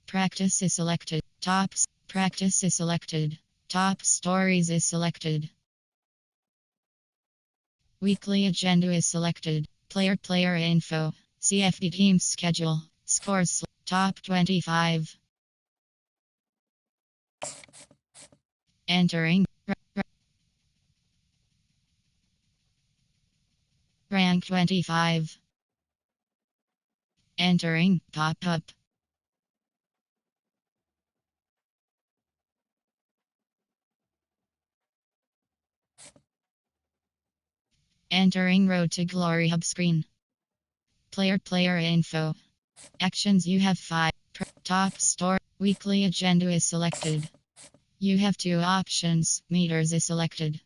Practice is selected. Tops. Practice is selected. Top stories is selected. Weekly agenda is selected. Player info. CFD team schedule. Scores. Top 25. Entering. Rank 25. Entering. Pop-up. Entering Road to Glory hub screen. Player info. Actions you have 5. Top store. Weekly agenda is selected. You have 2 options. Meters is selected.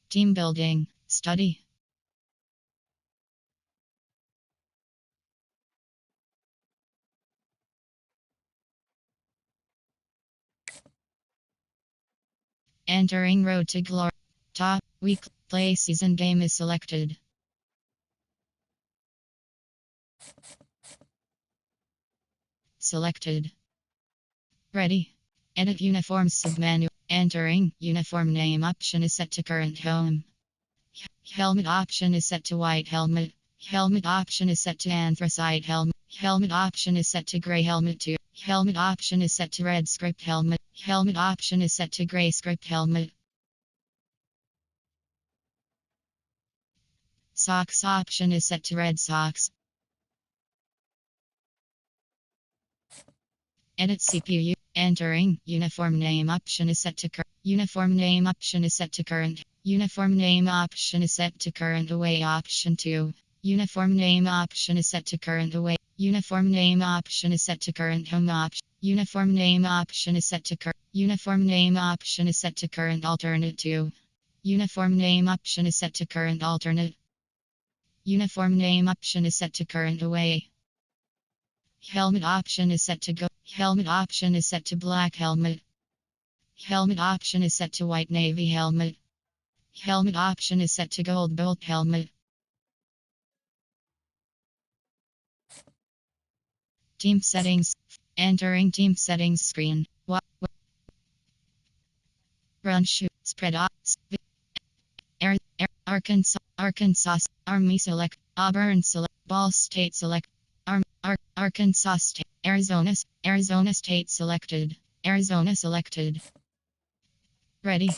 Team building. Study. Entering Road to Glory. Top. Week. Play season game is selected. Selected. Ready. Edit uniform submenu. Entering. Uniform name option is set to current home. Helmet option is set to white helmet. Helmet option is set to anthracite helmet. Helmet option is set to gray helmet 2. Helmet option is set to red script helmet. Helmet option is set to gray script helmet. Socks option is set to red socks. Edit CPU. Entering. Uniform name option is set to uniform name option is set to current. Uniform name option is set to current away option 2. Uniform name option is set to current away. Uniform name option is set to current home option. Uniform name option is set to current. Uniform name option is set to current alternate 2. Uniform name option is set to current alternate. Uniform name option is set to current away. Helmet option is set to go. Helmet option is set to black helmet. Helmet option is set to white navy helmet. Helmet option is set to gold bolt helmet. Team settings. Entering team settings screen. Run shoot. Spread ops. Arkansas. Army select. Auburn select. Ball state select. Arkansas state. Arizona state selected. Arizona selected. Ready.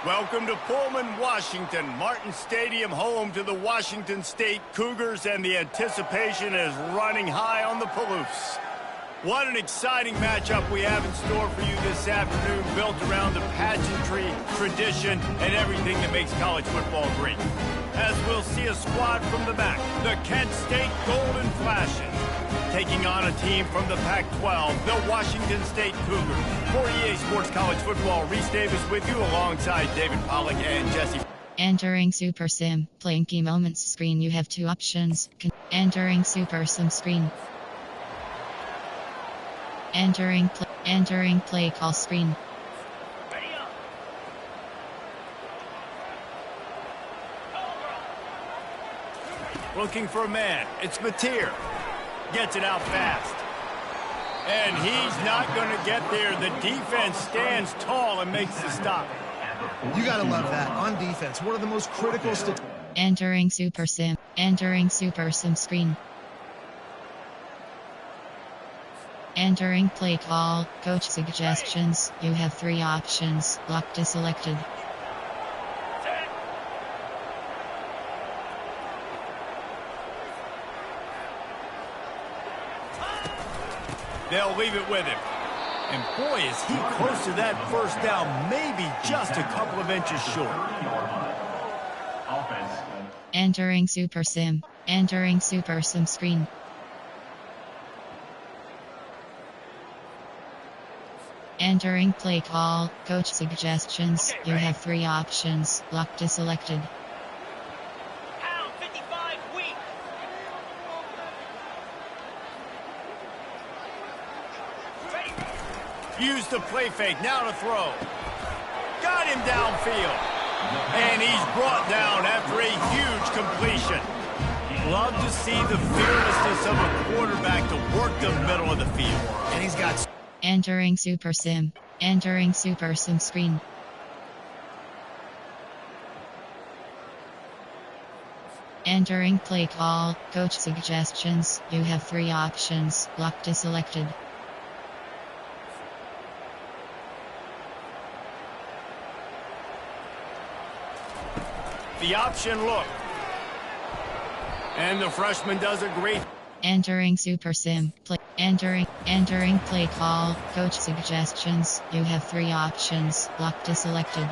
Welcome to Pullman, Washington. Martin Stadium, home to the Washington State Cougars, and the anticipation is running high on the Palouse. What an exciting matchup we have in store for you this afternoon, built around the pageantry, tradition, and everything that makes college football great. As we'll see a squad from the MAC, the Kent State Golden Flashes, taking on a team from the Pac-12, the Washington State Cougars. For EA Sports College Football, Reese Davis with you alongside David Pollack and Jesse. Entering Super Sim. Playing key moments screen. You have 2 options. Entering Super Sim screen. Entering play call screen. Looking for a man. It's Mateer. Gets it out fast. And he's not going to get there. The defense stands tall and makes the stop. You got to love that. On defense, one of the most critical... Entering Super Sim. Entering Super Sim screen. Entering play call. Coach suggestions. You have 3 options. Lock to selected. They'll leave it with him. And boy, is he close to that first down, maybe just a couple of inches short. Entering Super Sim. Entering Super Sim screen. Entering play call. Coach suggestions. You have 3 options. Lock to selected. Used the play fake, now to throw. Got him downfield. And he's brought down after a huge completion. Love to see the fearlessness of a quarterback to work the middle of the field. And he's got... Entering Super Sim. Entering Super Sim screen. Entering play call, coach suggestions. You have 3 options, locked to selected. The option look. And the freshman does a great... Entering Super Sim. Entering play call, coach suggestions. You have 3 options, locked to selected.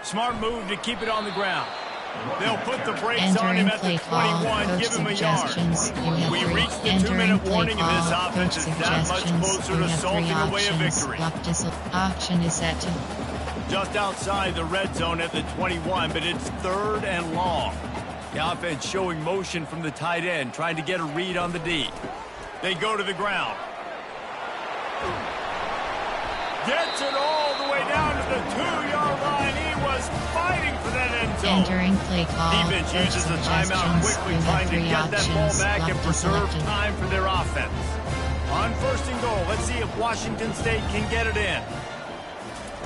Smart move to keep it on the ground. They'll put the brakes on him at the 21, give him a yard. We reached the 2-minute warning, and this offense is that much closer to salting away a victory. Option is set to just outside the red zone at the 21, but it's 3rd and long. The offense showing motion from the tight end, trying to get a read on the D. They go to the ground. Gets it all the way down to the 2-yard line. He was fighting for that end zone. Entering play call. Defense uses the timeout quickly, trying to get that ball back and preserve time for their offense. On 1st and goal, let's see if Washington State can get it in.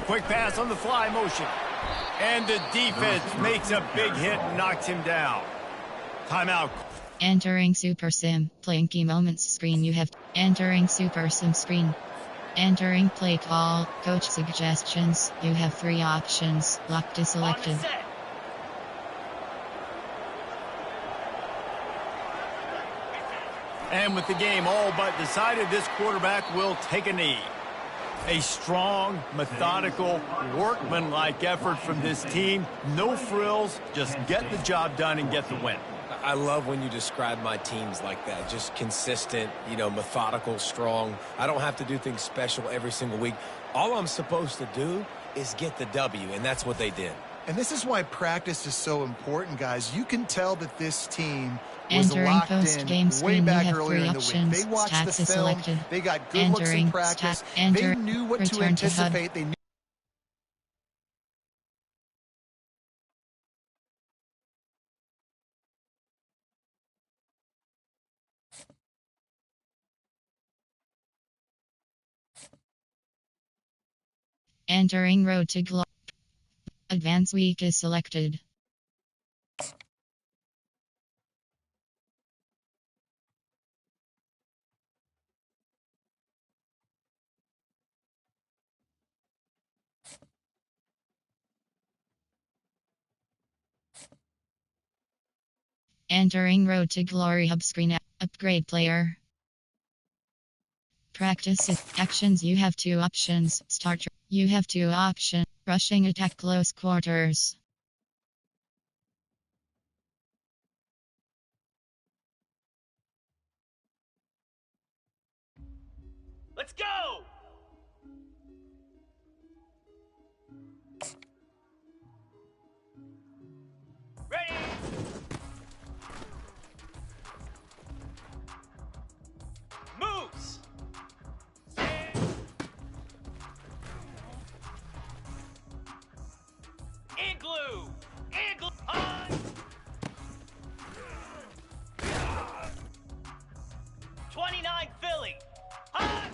Quick pass on the fly motion. And the defense makes a big hit and knocks him down. Timeout. Entering Super Sim. Playing key moments screen. You have entering Super Sim screen. Entering play call, coach suggestions. You have 3 options, locked to selected. And with the game all but decided, this quarterback will take a knee. A strong, methodical, workmanlike effort from this team. No frills, just get the job done and get the win. I love when you describe my teams like that. Just consistent, methodical, strong. I don't have to do things special every single week. All I'm supposed to do is get the W, and that's what they did. And this is why practice is so important, guys. You can tell that this team was Entering locked post-game in screen, way back you have earlier 3 in the week. options. They watched Stats the is film. selected. They got good looks in practice. They knew what to return to HUD. anticipate. They knew. Entering road to glory. Advance week is selected. Entering road to glory hub screen. Upgrade player. Practice actions. You have 2 options. Start. You have 2 options. Rushing attack, close quarters. Let's go! Ready! Moves! Igloo! Igloo! On! 29 Philly! Hot!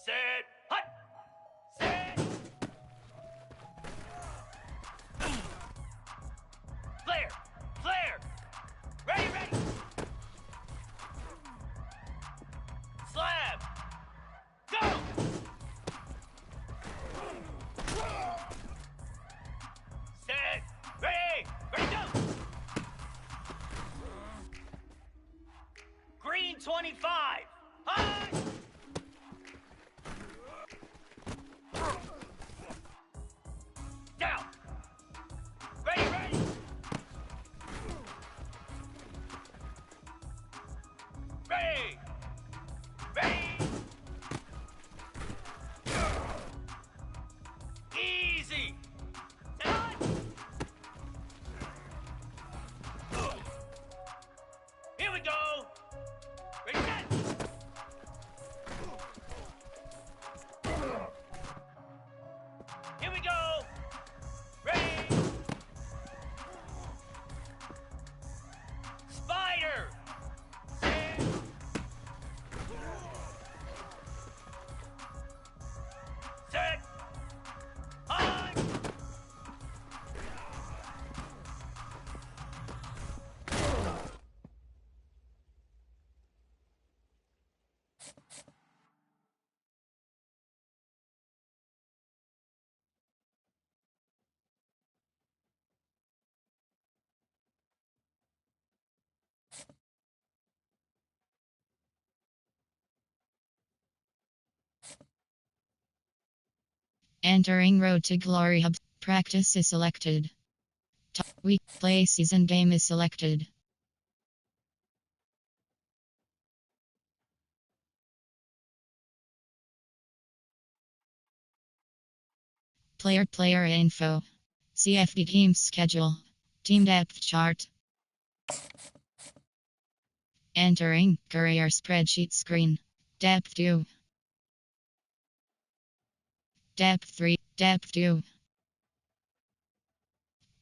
Set! Hot! Set! Flare! Flare! Ready, ready! Slab! Go! Set! Ready! Ready, go! 25. High! Down. Ready, ready. Ready. Ready. Easy. Set. Here we go. Ready, set. Here we go. Ready. Spider. Set. Set. High. Entering Road to Glory Hub. Practice is selected. Week, play, season, game is selected. Player info. CFD team schedule. Team depth chart. Entering career spreadsheet screen. Depth 2. Depth 3. Depth 2.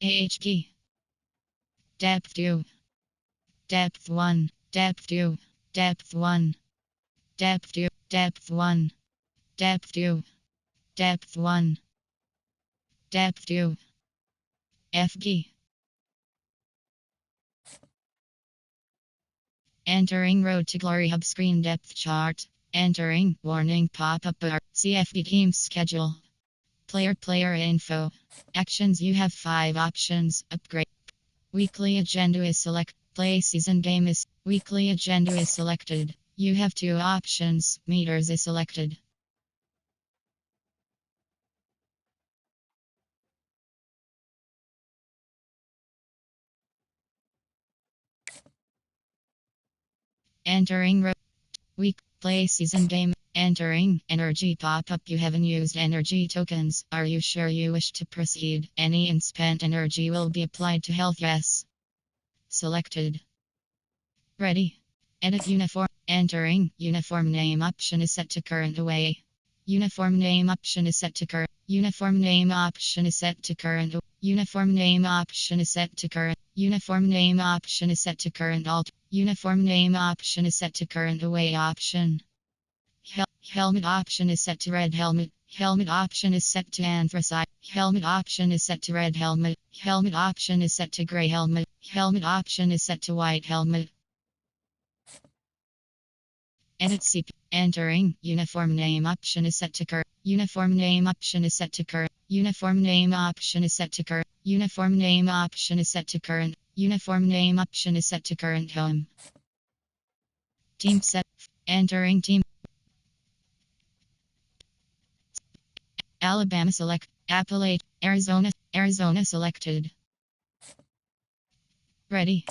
AHG. Depth 2. Depth 1. Depth 2. Depth 1. Depth 2. Depth 1. Depth 2. Depth 1. Depth 2. FG. Entering Road to Glory Hub screen depth chart. Entering warning pop-up bar. CFD team schedule. Player info. Actions. You have 5 options. Upgrade. Weekly agenda is select. Play season game is. Weekly agenda is selected. You have 2 options. Meters is selected. Entering week play season game. Entering energy pop-up. You haven't used energy tokens. Are you sure you wish to proceed? Any unspent energy will be applied to health. Yes. Selected. Ready. Edit uniform. Entering uniform name option is set to current away. Uniform name option is set to current. Uniform name option is set to current. Uniform name option is set to current. Uniform name option is set to current alt. Uniform name option is set to current away option. Helmet option is set to red helmet. Helmet option is set to anthracite. Helmet option is set to red helmet. Helmet option is set to gray helmet. Helmet option is set to white helmet. Edit CP. Entering uniform name option is set to current. Uniform name option is set to current. Uniform name option is set to current. Uniform name option is set to current. Uniform name option is set to current home. Team set. Entering team. Alabama select. Appalachia. Arizona selected. Ready.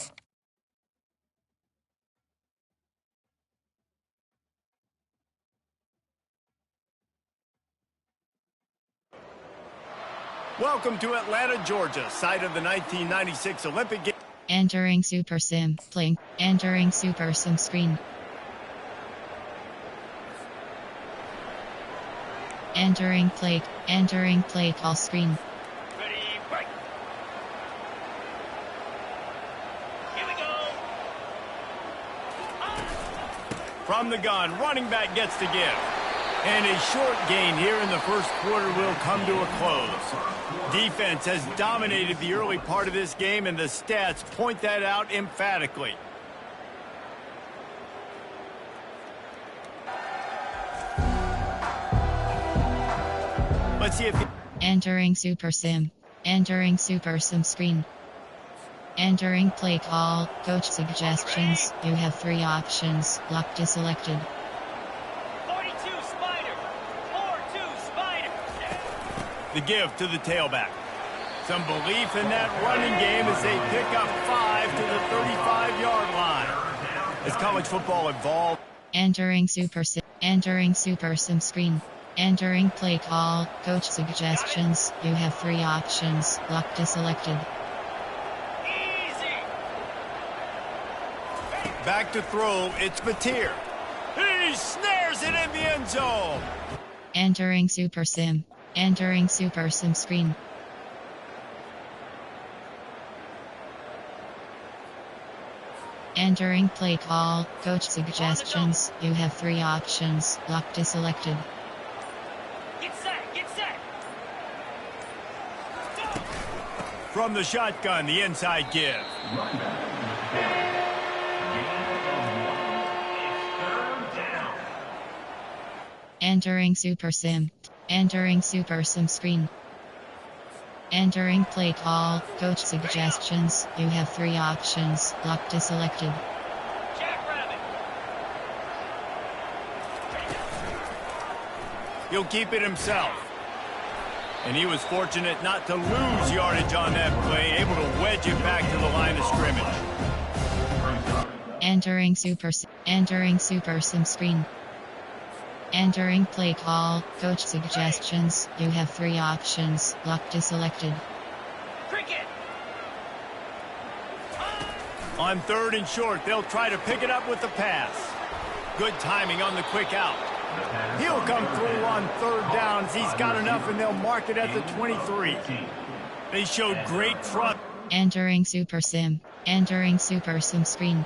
Welcome to Atlanta, Georgia, site of the 1996 Olympic Games. Entering Super Sim. Playing. Entering Super Sim screen. Entering play. Entering play call screen. Ready, break. Here we go. From the gun, running back gets the give. And a short gain here in the first quarter will come to a close. Defense has dominated the early part of this game, and the stats point that out emphatically. Let's see if... Entering Super Sim. Entering Super Sim screen. Entering play call. Coach suggestions. You have 3 options. Locked is selected. 42 Spider. 4-2 Spider. The give to the tailback. Some belief in that running game as they pick up 5 to the 35-yard line. As college football evolved. Entering super sim screen. Entering play call. Coach suggestions. You have 3 options. Locked is selected. Easy. Back to throw, it's Batir. He snares it in the end zone. Entering super sim. Entering super sim screen. Entering play call. Coach suggestions. You have 3 options. Locked is selected. Get set. Get set. From the shotgun, the inside give. Entering super sim. Entering super sim screen. Entering play call. Coach suggestions. You have 3 options. Locked is selected. Jackrabbit. He'll keep it himself. And he was fortunate not to lose yardage on that play, able to wedge it back to the line of scrimmage. Entering super sim screen. Entering play call. Coach suggestions. You have 3 options. Locked is selected. Cricket. On 3rd and short, they'll try to pick it up with the pass. Good timing on the quick out. He'll come through on 3rd downs. He's got enough, and they'll mark it at the 23. They showed great trust. Entering super sim. Entering super sim screen.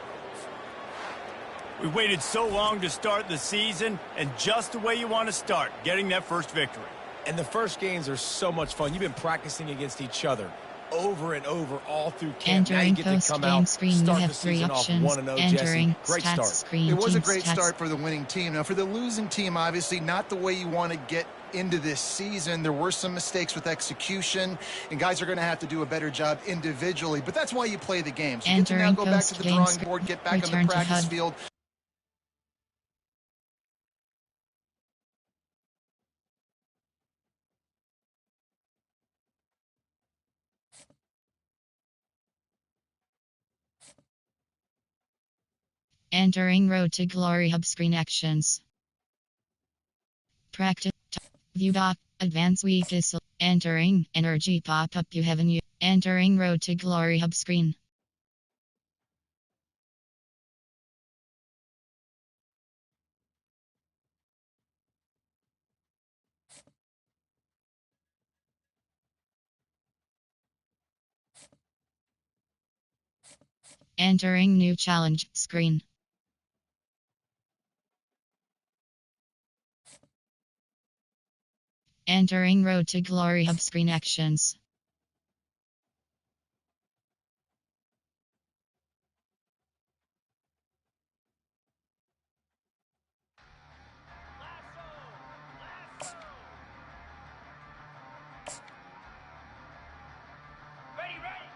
We waited so long to start the season, and just the way you want to start, getting that first victory. And the first games are so much fun. You've been practicing against each other over and over all through camp. Now you Entering get to come post-game out, screen. You start have the 3 season off options. 1-0, Entering Jesse. Great stats start. screen. It was a Team great stats. start for the winning team. Now, for the losing team, obviously not the way you want to get into this season. There were some mistakes with execution, and guys are going to have to do a better job individually. But that's why you play the games. You get to now Entering go back to the post-game drawing screen. board, get back on Return the to practice HUD. field. Entering Road to Glory Hub screen actions. Practice. View doc. Advanced week is entering energy pop up you haven't used. Entering Road to Glory Hub screen. Entering new challenge screen. Entering Road to Glory Hub screen actions. Ready, ready.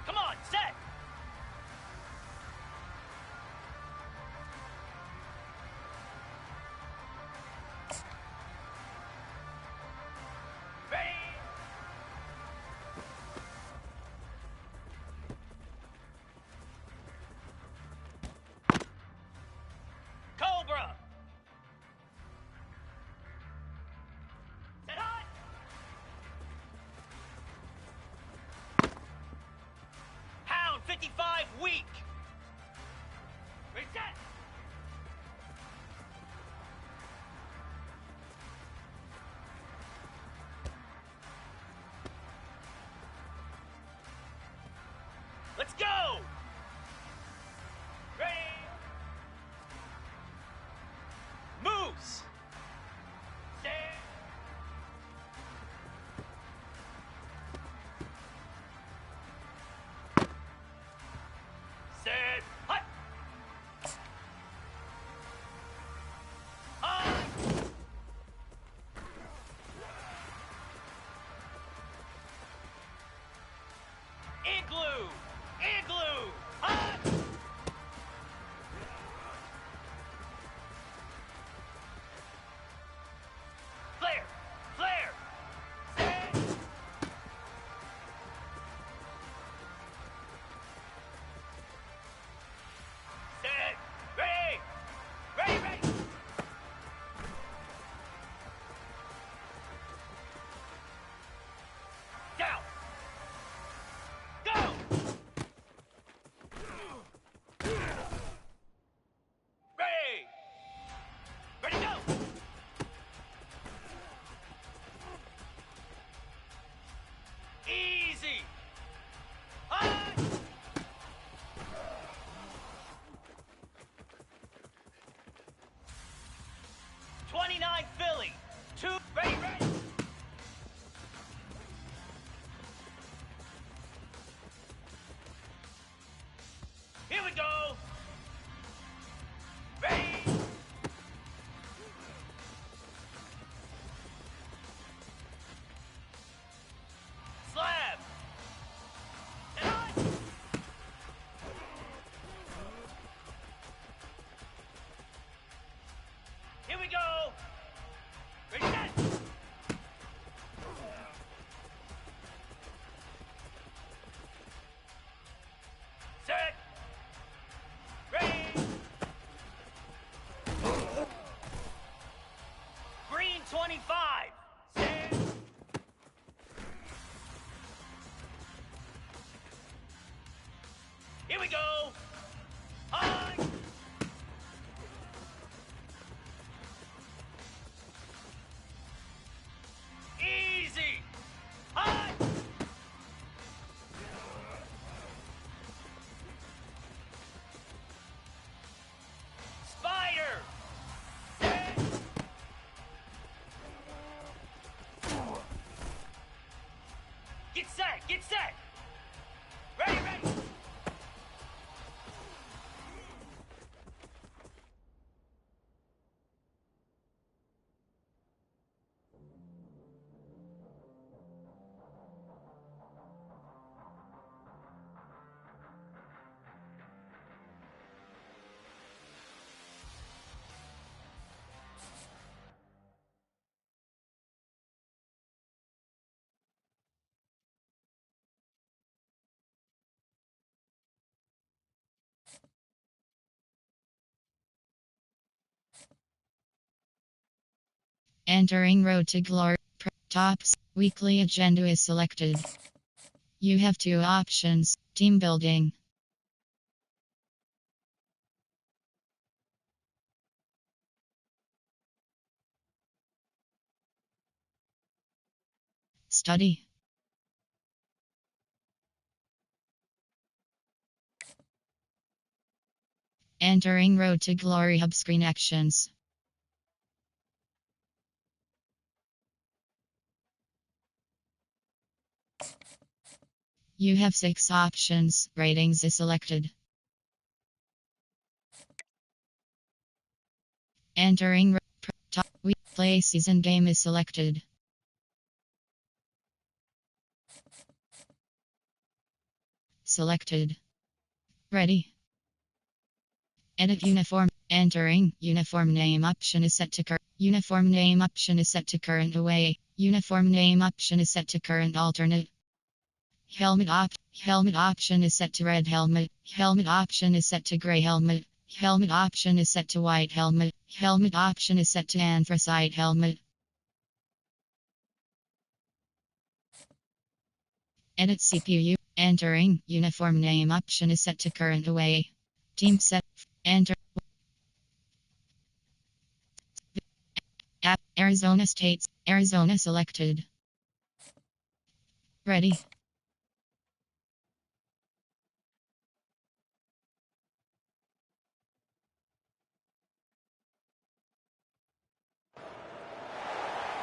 Come on, set. Igloo! Igloo! Hot! Flare! Flare! Set! Set! Ready! Ready, ready! Down! Go! Ready! Ready, go! Easy! Hot! 29 Philly! 2, ready, ready! Here we go! Ready! Slab! And on! Here we go! Ready, set! Set! Ready! Green 25! Set! Here we go! High! Easy! High! Spider! Set! Get set! Get set! Ready, ready! Entering Road to Glory. Tops. Weekly agenda is selected. You have two options. Team building. Study. Entering Road to Glory hub screen actions. You have 6 options. Ratings is selected. Entering top week play season game is selected. Selected. Ready. Edit uniform. Entering uniform name option is set to current. Uniform name option is set to current away. Uniform name option is set to current alternate. Helmet option is set to red helmet. Helmet option is set to gray helmet. Helmet option is set to white helmet. Helmet option is set to anthracite helmet. Edit CPU. Entering uniform name option is set to current away. Team set. Enter. Arizona States. Arizona selected. Ready.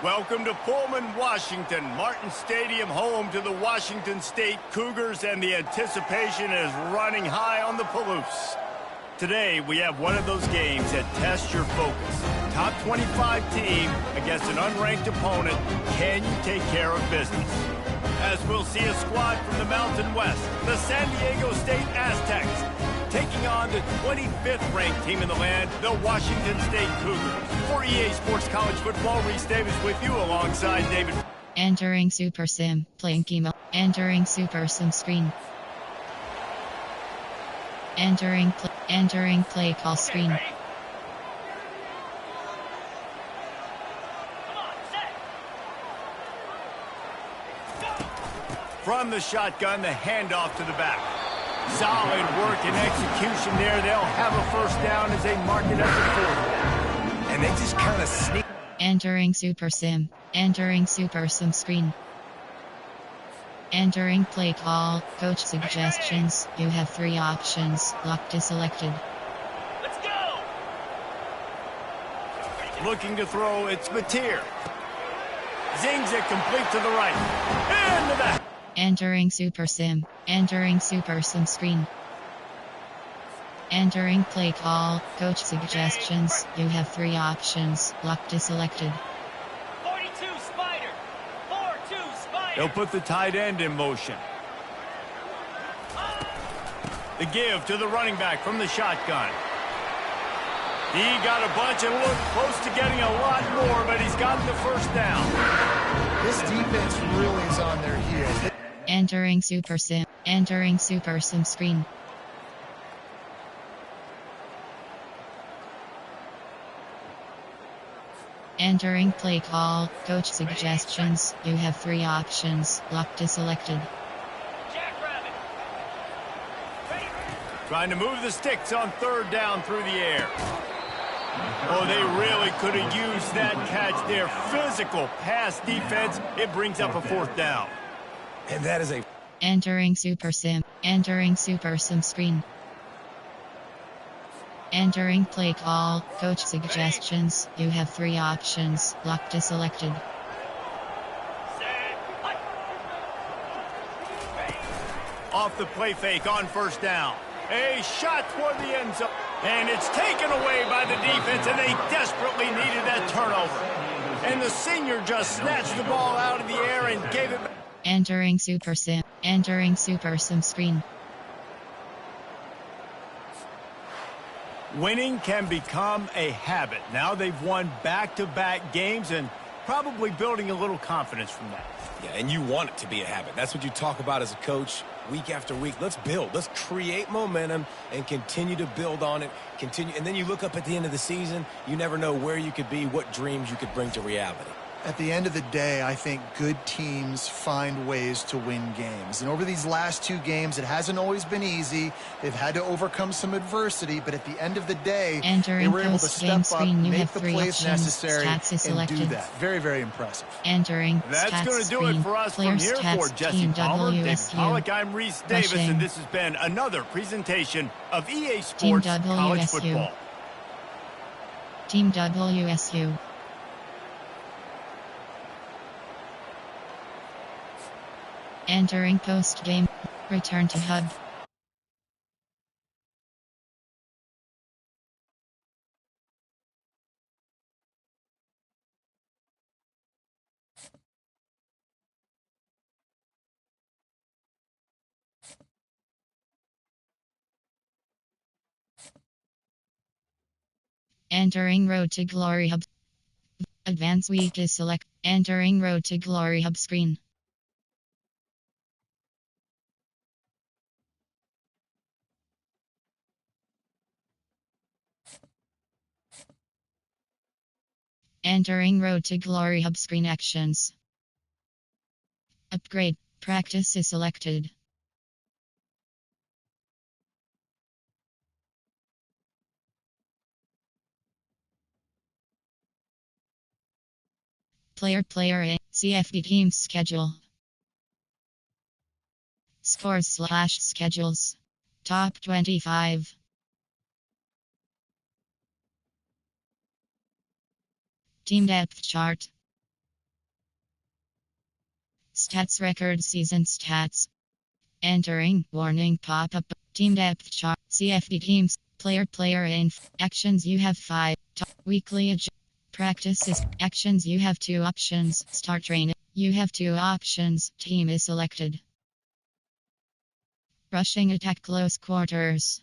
Welcome to Pullman, Washington. Martin Stadium, home to the Washington State Cougars, and the anticipation is running high on the Palouse. Today, we have one of those games that tests your focus. Top 25 team against an unranked opponent. Can you take care of business? as we'll see a squad from the Mountain West, the San Diego State Aztecs, taking on the 25th ranked team in the land, the Washington State Cougars. For EA Sports College Football, Reese Davis with you alongside David. Entering Super Sim, playing chemo. Entering Super Sim screen. Entering play call screen. Ready? Come on, set. From the shotgun, the handoff to the back. Solid work and execution there. They'll have a first down as they mark it as a fourth down. And they just kind of sneak. Entering Super Sim. Entering Super Sim screen. Entering play call. Coach suggestions. You have 3 options. Locked is selected. Let's go. Looking to throw, it's Mateer. Zings it complete to the right. And to the... Entering Super Sim. Entering Super Sim screen. Entering play call. Coach suggestions. You have 3 options. Locked is selected. 42 Spider. 4-2 Spider. They'll put the tight end in motion. The give to the running back from the shotgun. He got a bunch and looked close to getting a lot more, but he's gotten the first down. This defense really is on their heels. Entering Super Sim. Entering Super Sim screen. Entering play call. Coach suggestions. You have 3 options. Locked is selected. Jackrabbit. Ready? Trying to move the sticks on third down through the air. Oh, they really could have used that catch there. Physical pass defense. It brings up a fourth down. And that is a... Entering Super Sim. Entering Super Sim screen. Entering play call. Coach suggestions. You have 3 options. Locked is selected. Set. Hut. Ready? Off the play fake on first down. A shot toward the end zone. And it's taken away by the defense, and they desperately needed that turnover. And the senior just snatched the ball out of the air and gave it back. Entering Super Sim. Entering Super Sim screen. Winning can become a habit. Now they've won back-to-back games and probably building a little confidence from that. Yeah, and you want it to be a habit. That's what you talk about as a coach week after week. Let's build. Let's create momentum and continue to build on it. Continue, and then you look up at the end of the season, you never know where you could be, what dreams you could bring to reality. At the end of the day, I think good teams find ways to win games. And over these last 2 games, it hasn't always been easy. They've had to overcome some adversity, but at the end of the day, they were able to step up, make the plays necessary, and do that. Very, very impressive. Entering That's stats going to do screen. it for us Player from here. stats For Jesse team Palmer, David WSU. Pollock, I'm Reese Davis, Rushing. and this has been another presentation of EA Sports College WSU. Football. Team WSU. Entering post-game. Return to hub. Entering Road to Glory hub. Advance week is select. Entering Road to Glory hub screen. Entering Road to Glory hub screen actions. Upgrade. Practice is selected. Player A. CFD team schedule. Scores/schedules. Top 25. Team depth chart. Stats record season stats. Entering warning pop-up. Team depth chart. CFD teams. Player inf. Actions you have 5. Weekly practices. Actions you have 2 options. Start training. You have two options. Team is selected. Rushing attack close quarters.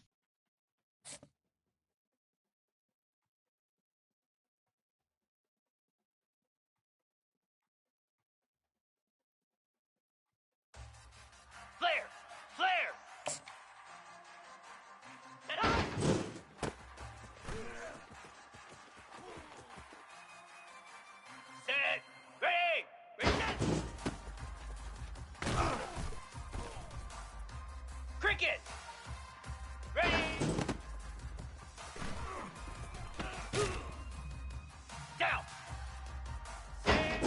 Flare! Flare! Set up! Set! Ready! Reset! Cricket! Ready! Down! Set!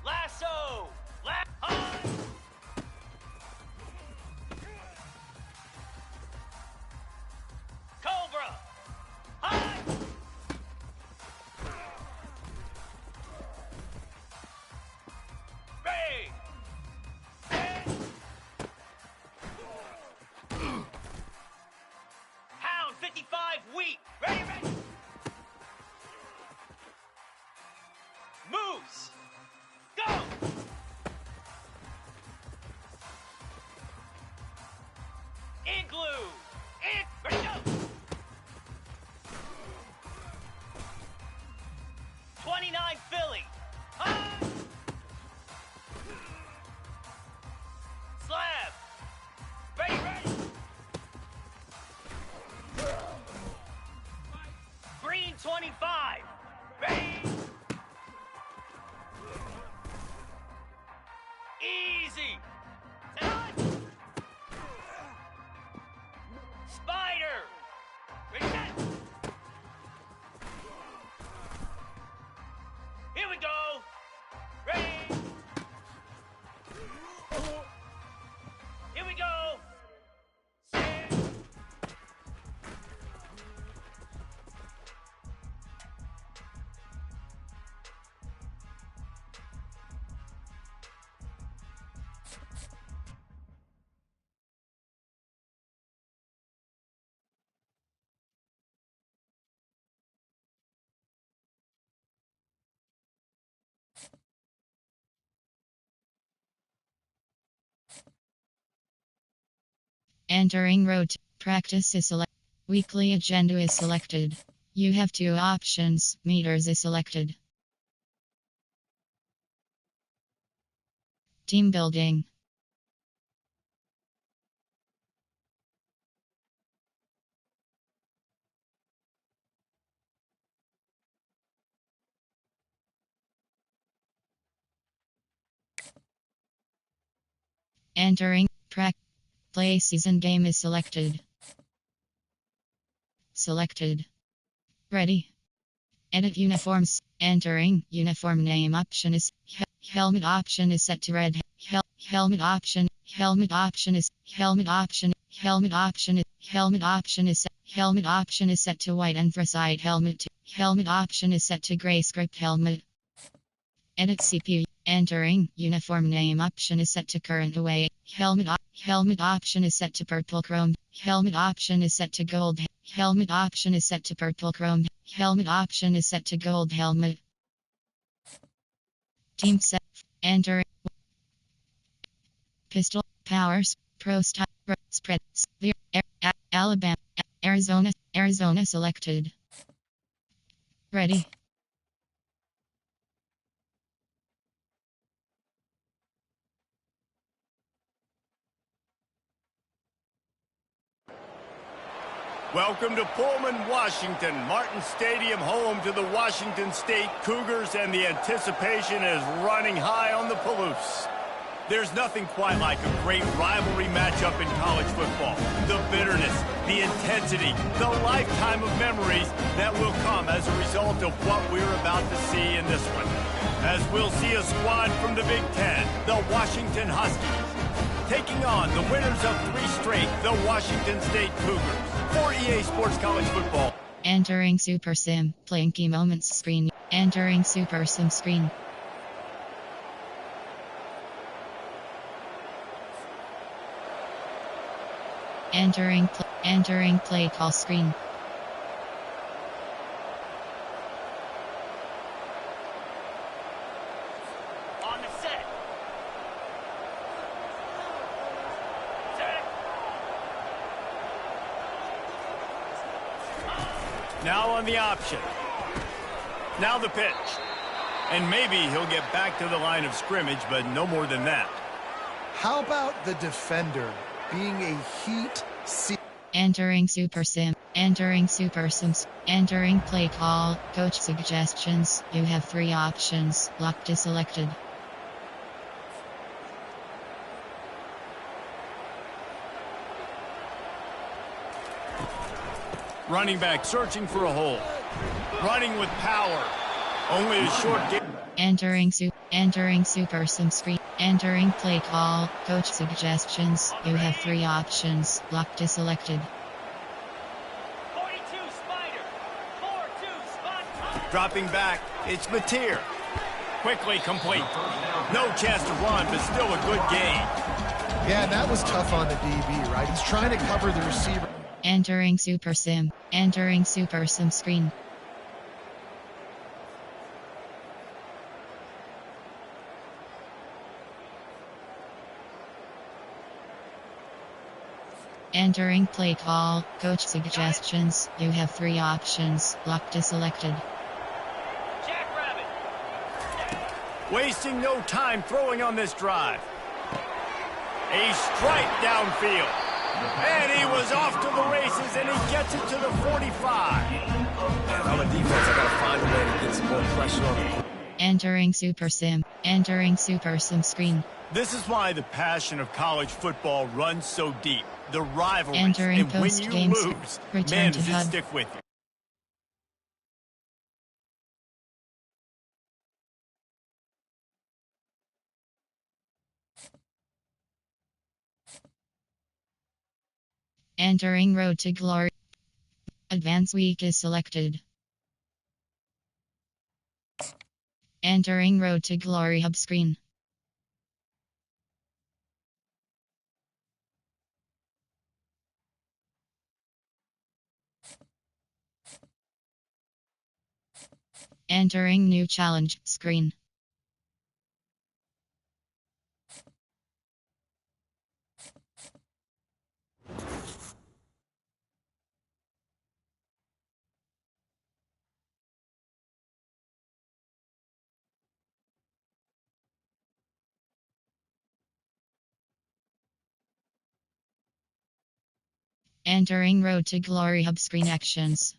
Lasso! High! Cobra! High! Ready! Set! Pound 55 wheat! Ready, ready! Moves! Go! Igloo! Ready, go! 29 Philly! High! Slab! Ready, ready! Green 25! Ready! Easy! Set on! Spider! Ready, set! Here we go! Ready! Here we go! Set! Entering road. Practice is selected. Weekly agenda is selected. You have two options. Meters is selected. Team building. Entering. Play season game is selected. Selected. Ready. Edit uniforms. Entering. Uniform name option is. Helmet option is set to red. Helmet option. Helmet option is. Helmet option. Helmet option is. Helmet option is. Helmet option is set to white anthracite helmet. Helmet option is set to gray script helmet. Edit CPU. Entering. Uniform name option is set to current away. Helmet option is set to purple chrome. Helmet option is set to gold. Helmet option is set to purple chrome. Helmet option is set to gold helmet. Team set. Enter. Pistol. Powers. Pro style. Spread. Alabama. Arizona selected. Ready. Welcome to Pullman, Washington. Martin Stadium, home to the Washington State Cougars, and the anticipation is running high on the Palouse. There's nothing quite like a great rivalry matchup in college football. The bitterness, the intensity, the lifetime of memories that will come as a result of what we're about to see in this one. As we'll see a squad from the Big Ten, the Washington Huskies, taking on the winners of 3 straight, the Washington State Cougars. For EA Sports College Football. Entering Super Sim. Playing key moments screen. Entering Super Sim screen. Entering play call screen. Now on the option. Now the pitch. And maybe he'll get back to the line of scrimmage, but no more than that. How about the defender being a heat seeker? Entering Super Sim. Entering Super Sims. Entering play call. Coach suggestions. You have 3 options. Lock to selected. Running back searching for a hole. Running with power. Only a short game. Entering Super Sim screen. Entering play call. Coach suggestions. You have 3 options. Lock to selected. 42 Spider. 4-2 spot. Dropping back. It's Mateer. Quickly complete. No chance to run, but still a good gain. Yeah, and that was tough on the DB, right? He's trying to cover the receiver. Entering Super Sim. Entering Super Sim screen. Entering play call. Coach suggestions. You have 3 options. Lock to selected. Jackrabbit. Wasting no time throwing on this drive. A strike downfield. And he was off to the races, and he gets it to the 45. Man, on the defense, I got to find a way to get some more pressure on him. Entering Super Sim. Entering Super Sim screen. This is why the passion of college football runs so deep. The rivalries, Entering and when you post-game lose, return man, to does it HUD. stick with you. Entering Road to Glory. Advance week is selected. Entering Road to Glory hub screen. Entering new challenge screen. Entering Road to Glory hub screen actions.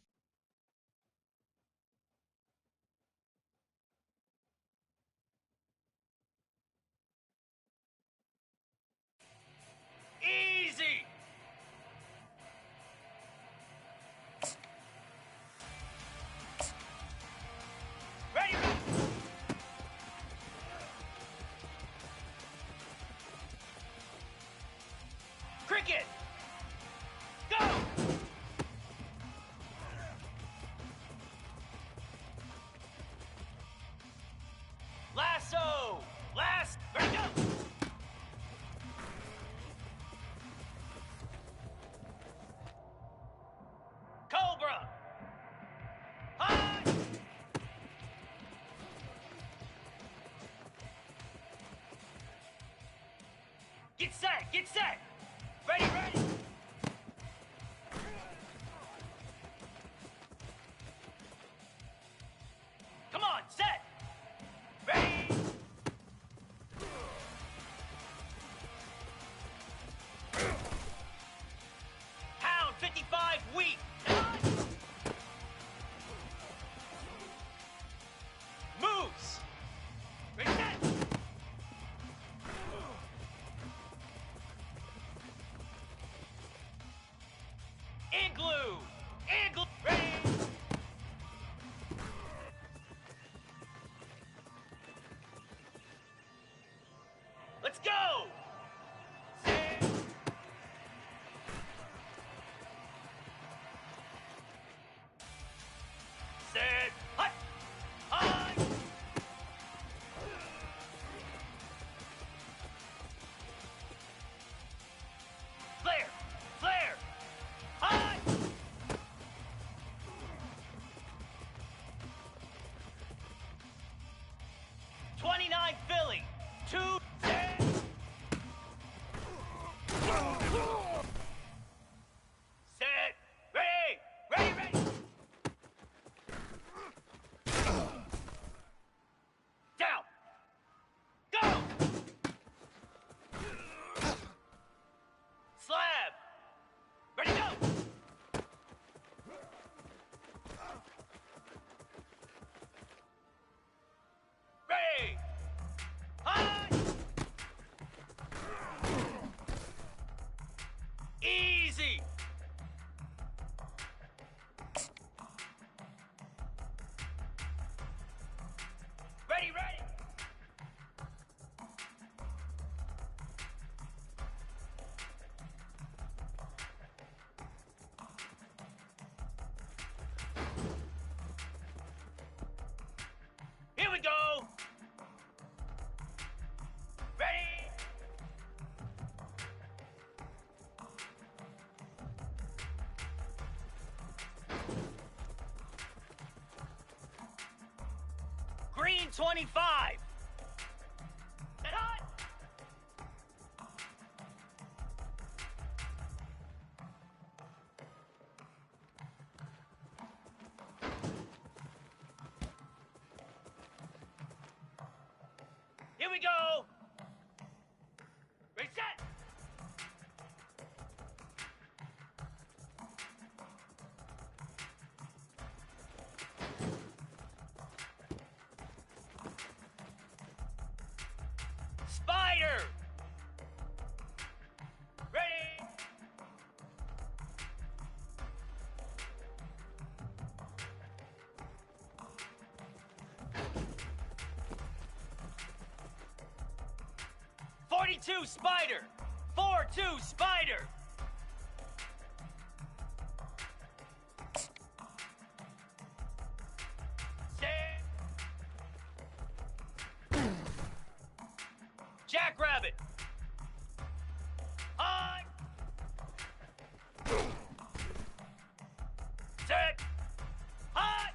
Easy. Ready. Cricket. Go. Lasso. Last. Ready, go. Cobra. High. Get set. Get set. Ready, ready. Come on, set. Ready. Pound 55 weak. Moves. Ready, set. 25. Get hot. Here we go. Ready, set. Spider. Ready. "42 Spider. 4-2 Spider." Set. Jackrabbit. On. Set. Hot.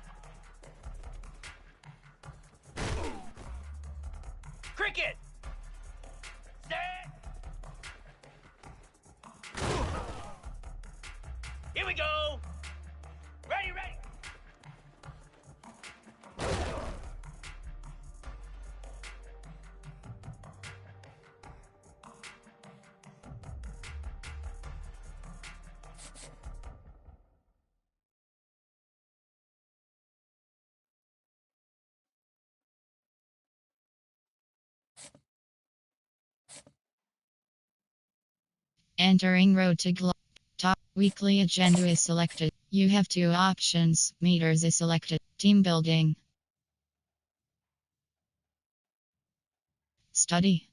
Cricket. Set. Here we go. Ready, ready. Entering road to top. Weekly agenda is selected. You have two options. Meters is selected. Team building. Study.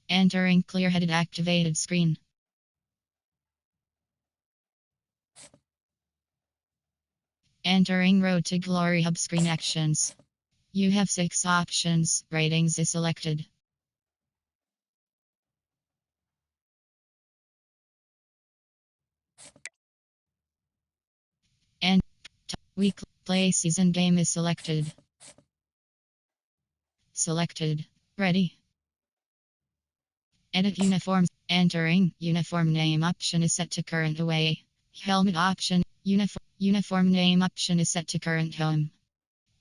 Entering clear-headed activated screen. Entering road to glory hub screen actions. You have 6 options. Ratings is selected. And week play season game is selected. Selected. Ready. Edit uniforms. Entering uniform name option is set to current away. Helmet option. Uniform name option is set to current home.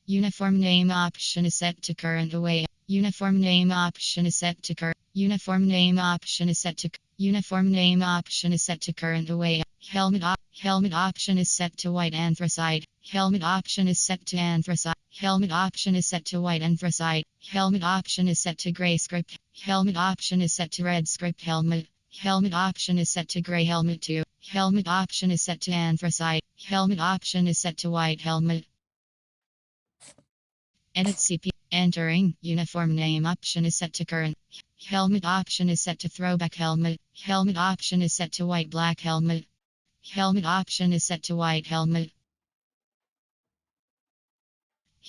Uniform name option is set to current away. Uniform name option is set to current. Uniform name option is set to. Uniform name option is set to current away. Helmet option is set to white anthracite. Helmet option is set to anthracite. Helmet option is set to white anthracite. Helmet option is set to gray script. Helmet option is set to red script helmet. Helmet option is set to gray helmet 2. Helmet option is set to anthracite. Helmet option is set to white helmet. Edit CP. Entering uniform name option is set to current. Helmet option is set to throwback helmet. Helmet option is set to white black helmet. Helmet option is set to white helmet.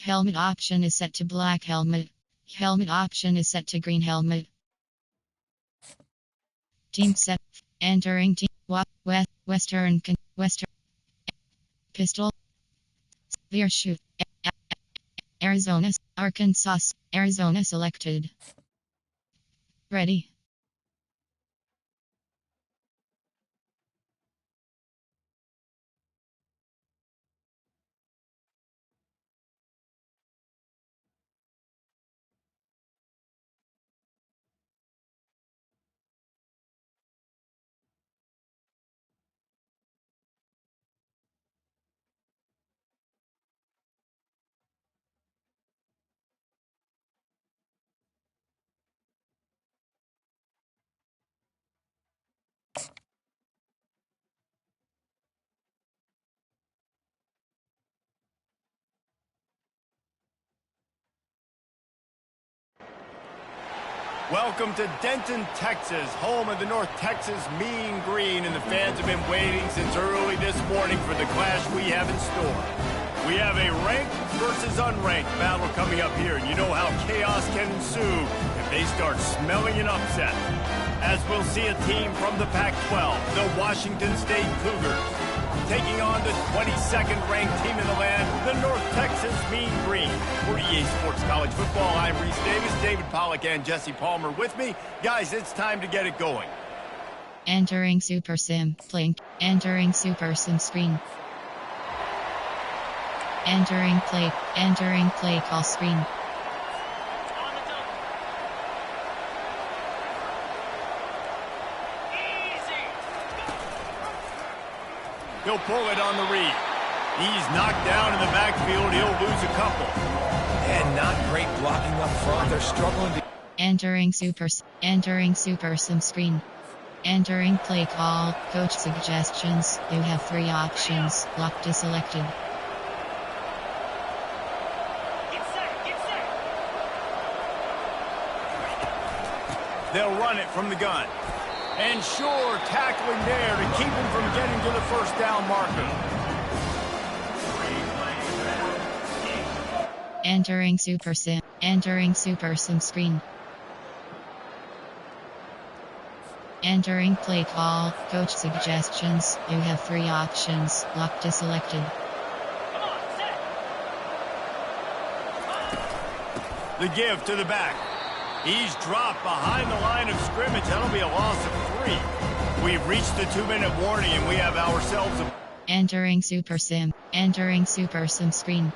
Helmet option is set to black helmet. Helmet option is set to green helmet. Team set. Entering team. Western. Pistol. Veer shoot. Arizona. Arkansas. Arizona selected. Ready. Welcome to Denton, Texas, home of the North Texas Mean Green, and the fans have been waiting since early this morning for the clash we have in store. We have a ranked versus unranked battle coming up here, and you know how chaos can ensue if they start smelling an upset. As we'll see a team from the Pac-12, the Washington State Cougars, taking on the 22nd ranked team in the land, the North Texas Mean Green. For EA Sports College Football, I'm Reese Davis, David Pollack, and Jesse Palmer with me. Guys, it's time to get it going. Entering Super Sim. Blink. Entering Super Sim screen. Entering play. Entering play call screen. He'll pull it on the read. He's knocked down in the backfield. He'll lose a couple. And not great blocking up front. They're struggling to... Entering Super Sim screen. Entering play call. Coach suggestions. You have 3 options. Lock to selected. They'll run it from the gun. And sure, tackling there to keep him from getting to the first down marker. Entering Super Sim. Entering Super Sim screen. Entering play call. Coach suggestions. You have 3 options. Lock to selected. The give to the back. He's dropped behind the line of scrimmage. That'll be a loss of 3. We've reached the 2-minute warning, and we have ourselves a... Entering Super Sim. Entering Super Sim screen.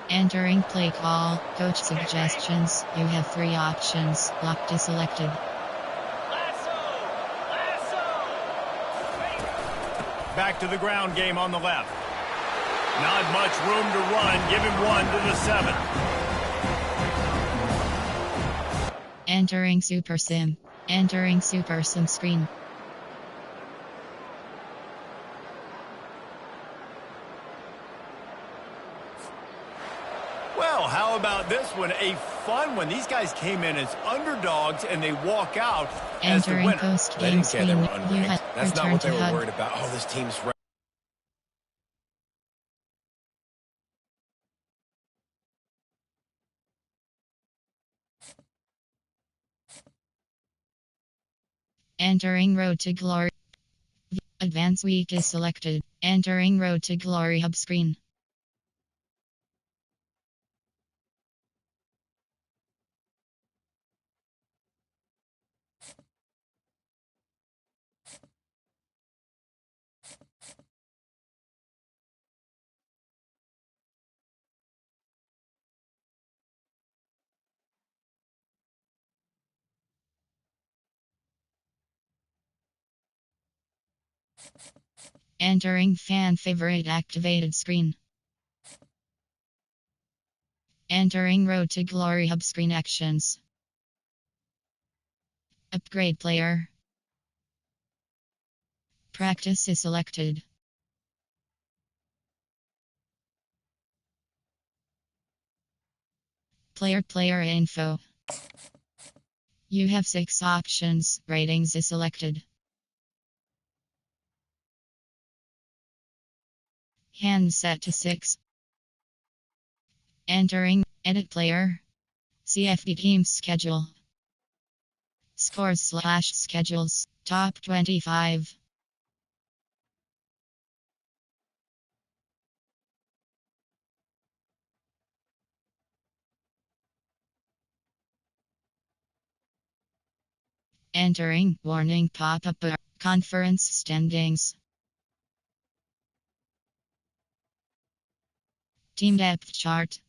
Entering play call. Coach suggestions. You have 3 options. Lock to selected. Back to the ground game on the left. Not much room to run. Give him 1 to the 7. Entering Super Sim. Entering Super Sim screen. Well, how about this one? A fun one. These guys came in as underdogs, and they walk out as the Entering winner. post They game didn't care they screen. were You unranked. had That's not return what to they were HUD. worried about. Oh, this team's ranked. Entering Road to Glory. Advance week is selected. Entering Road to Glory hub screen. Entering fan favorite activated screen. Entering Road to Glory hub screen actions. Upgrade player. Practice is selected. Player info. You have 6 options. Ratings is selected. Hand set to 6. Entering edit player. CFD team schedule. Scores/schedules. Top 25. Entering warning pop-up conference standings. Team depth chart.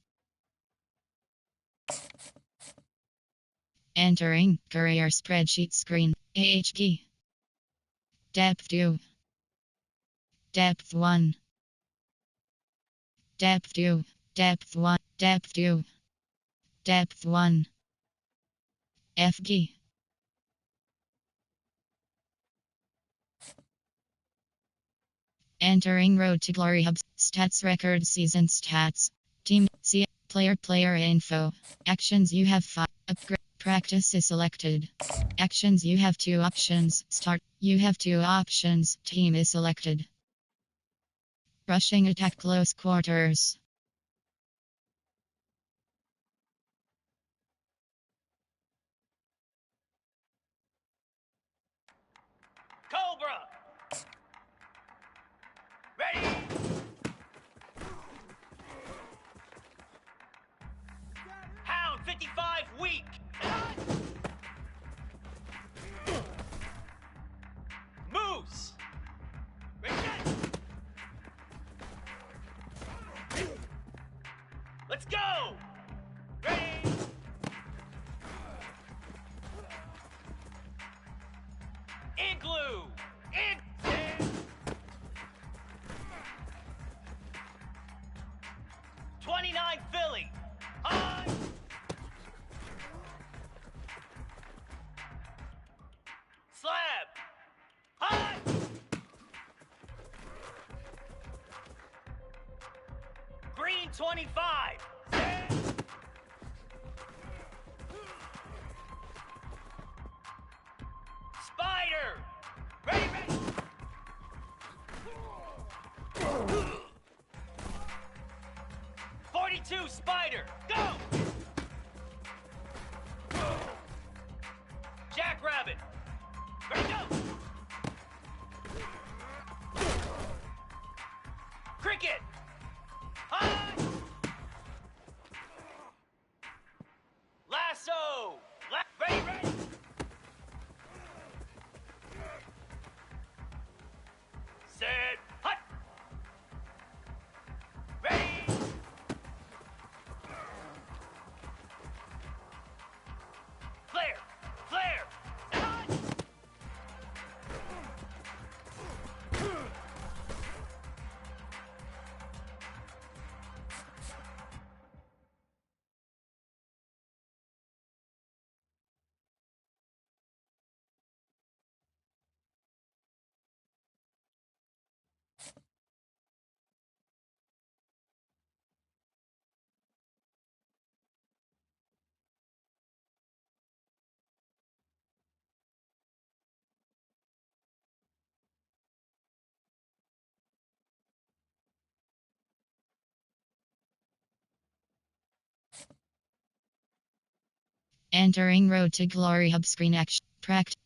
Entering career spreadsheet screen. AHG. Depth 2. Depth 1. Depth 2. Depth 1. Depth 2. Depth 1. FG. Entering Road to Glory hubs. Stats record season stats. Team C player info. Actions you have 5. Upgrade practice is selected. Actions you have 2 options. Start you have 2 options. Team is selected. Rushing attack close quarters. Cobra. Ready. Hound 55 weak. Moose. Ready. Let's go. Ready. Igloo. 29 Philly. High. Slab. High. Green 25. Spider. Ready, ready. 42 Spider. Go. Jackrabbit. Ready, go. Cricket. High. Lasso. Ready, ready. Set. Hut. Ready. Flare. Flare. Hut. Entering Road to Glory Hub screen action.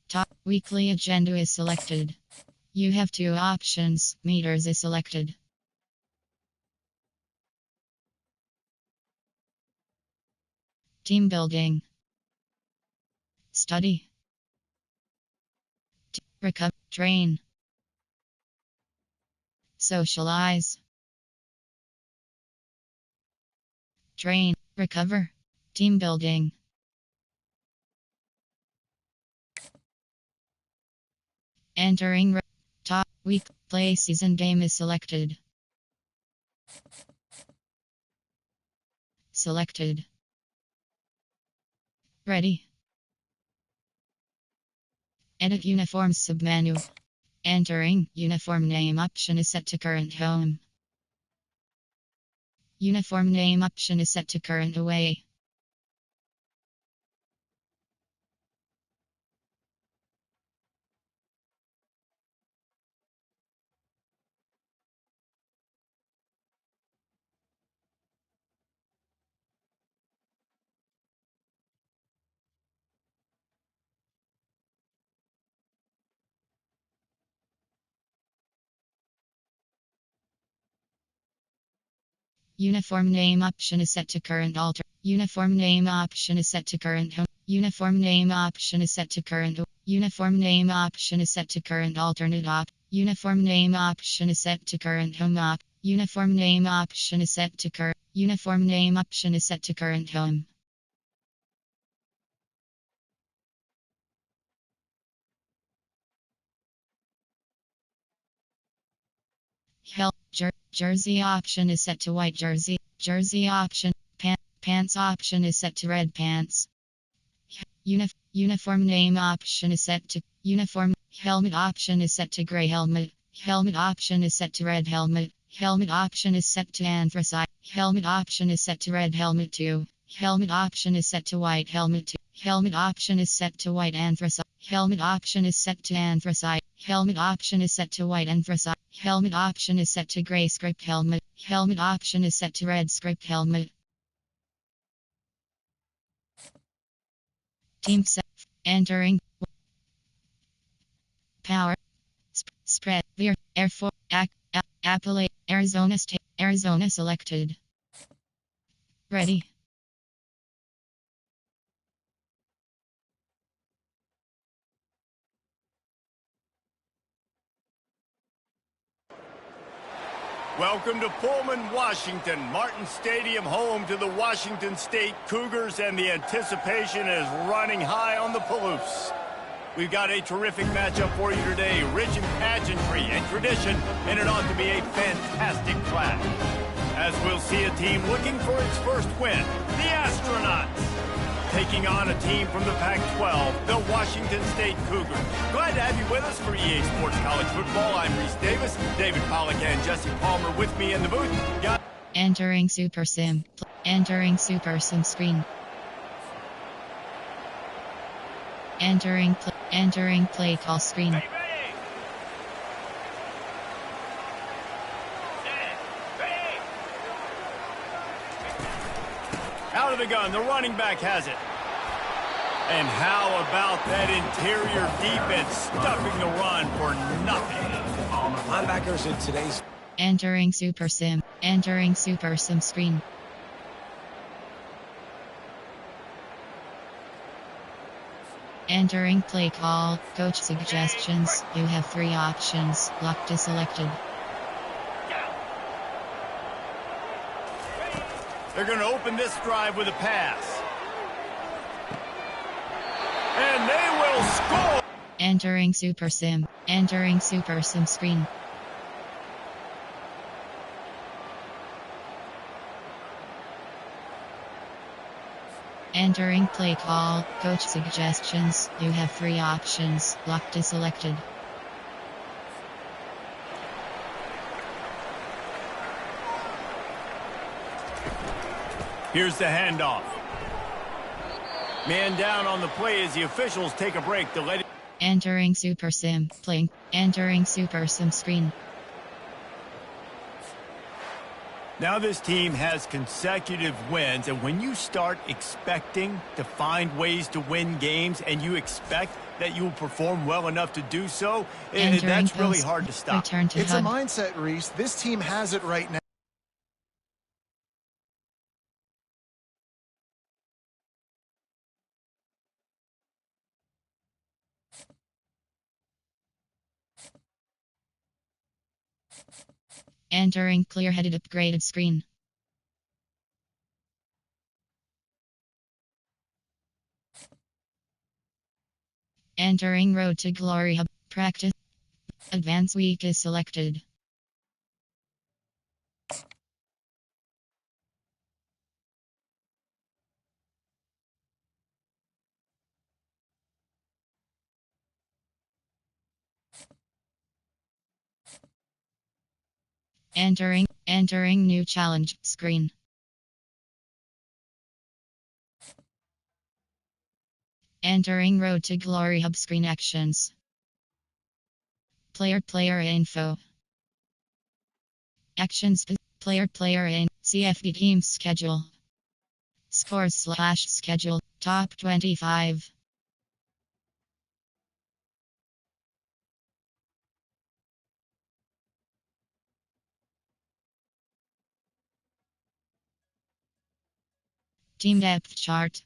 Top weekly agenda is selected. You have two options. Meters is selected. Team building. Study. Recover. Train. Socialize. Train. Recover. Team building. Entering top week play season game is selected. Selected. Ready. Edit uniforms submenu. Entering uniform name option is set to current home. Uniform name option is set to current away. Uniform name option is set to current alter. Uniform name option is set to current home. Uniform name option is set to current. Uniform name option is set to current alternate op. Uniform name option is set to current home op. Uniform name option is set to current. Uniform name option is set to current home. Jersey option is set to white jersey. Jersey option. Pants option is set to red pants. Uniform name option is set to uniform. Helmet option is set to gray helmet. Helmet option is set to red helmet. Helmet option is set to anthracite. Helmet option is set to red helmet 2. Helmet option is set to white helmet 2. Helmet option is set to white anthracite. Helmet option is set to anthracite. Helmet option is set to white anthracite. Helmet option is set to gray script helmet. Helmet option is set to red script helmet. Team set. Entering. Power. Spread. Veer. Air Force. Appalachia. Arizona State. Arizona selected. Ready. Welcome to Pullman, Washington. Martin Stadium, home to the Washington State Cougars, and the anticipation is running high on the Palouse. We've got a terrific matchup for you today, rich in pageantry and tradition, and it ought to be a fantastic clash. As we'll see a team looking for its first win, the Astronauts, taking on a team from the Pac-12, the Washington State Cougars. Glad to have you with us for EA Sports College Football. I'm Reese Davis, David Pollack and Jesse Palmer with me in the booth. Entering Super Sim. Entering Super Sim screen. Entering play call screen. Ready, ready. Set. Ready. Out of the gun, the running back has it. And how about that interior defense stuffing the run for nothing? Linebackers in today's Entering Super Sim. Entering Super Sim screen. Entering play call. Coach suggestions. You have 3 options. Lock to selected. They're going to open this drive with a pass. And they will score! Entering Super Sim. Entering Super Sim screen. Entering play call. Coach suggestions. You have 3 options. Lock to selected. Here's the handoff. Man down on the play as the officials take a break to let it... Entering Super Sim. Playing. Entering Super Sim screen. Now this team has consecutive wins, and when you start expecting to find ways to win games and you expect that you will perform well enough to do so, that's really hard to stop. Return to It's a HUD. mindset, Reese. This team has it right now. Entering clear-headed upgraded screen. Entering Road to Glory Hub. Practice. Advance week is selected. Entering new challenge screen. Entering Road to Glory Hub screen actions. Player info. Actions. Player in. CFD team schedule. Scores/schedule. Top 25. Team depth chart.